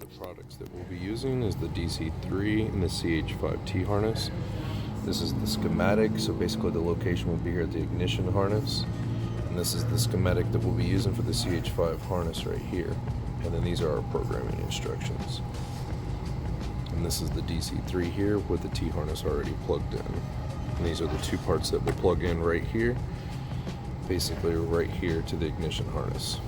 The products that we'll be using is the DC3 and the CH5T harness. This is the schematic, so basically the location will be here at the ignition harness. And this is the schematic that we'll be using for the CH5 harness right here. And then these are our programming instructions. And this is the DC3 here with the T harness already plugged in. And these are the two parts that will plug in right here, basically right here to the ignition harness.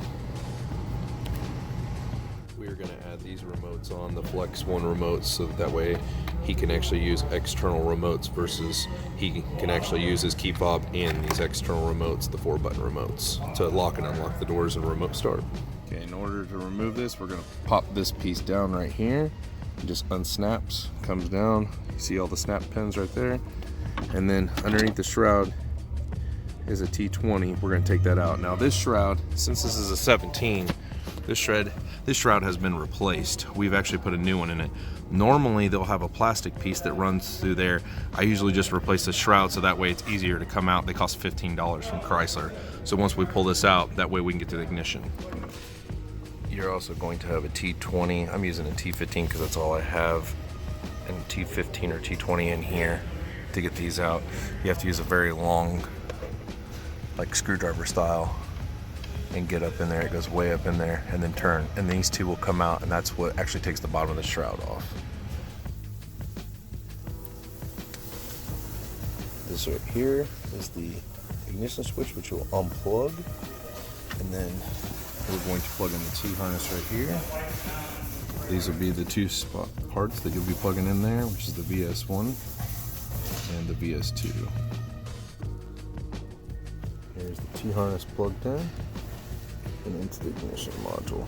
We are going to add these remotes on, the Flex 1 remotes, so that way he can actually use external remotes versus he can actually use his key fob and these external remotes, the 4-button remotes, to lock and unlock the doors and remote start. Okay, in order to remove this, we're going to pop this piece down right here. It just unsnaps, comes down. You see all the snap pins right there. And then underneath the shroud is a T20. We're going to take that out. Now this shroud, since this is a 17, this shroud has been replaced. We've actually put a new one in it. Normally they'll have a plastic piece that runs through there. I usually just replace the shroud so that way it's easier to come out. They cost $15 from Chrysler. So once we pull this out, that way we can get to the ignition. You're also going to have a T20. I'm using a T15 because that's all I have. And T15 or T20 in here to get these out. You have to use a very long, like screwdriver style, and get up in there. It goes way up in there and then turn, and these two will come out, and that's what actually takes the bottom of the shroud off. This right here is the ignition switch, which will unplug, and then we're going to plug in the T harness right here. These will be the two spot parts that you'll be plugging in there, which is the VS1 and the VS2. Here's the T harness plugged in and into the ignition module.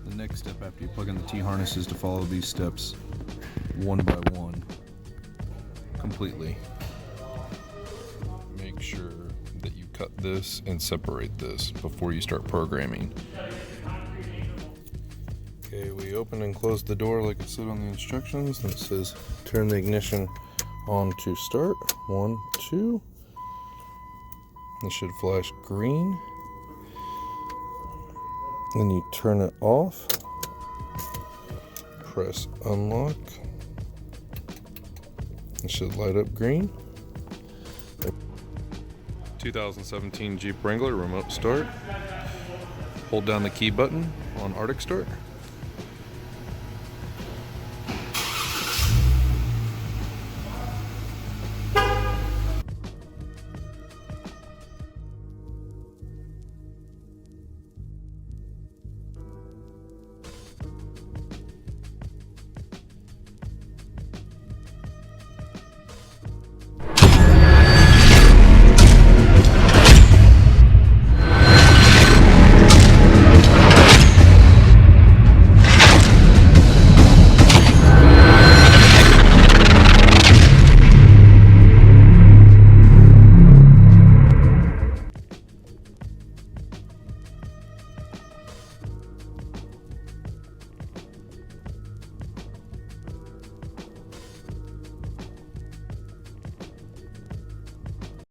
The next step after you plug in the T harness is to follow these steps one by one completely. Make sure that you cut this and separate this before you start programming. Okay, we open and close the door like it said on the instructions. That says turn the ignition on to start. 1, 2. It should flash green. Then you turn it off. Press unlock. It should light up green. 2017 Jeep Wrangler remote start. Hold down the key button on Arctic Start.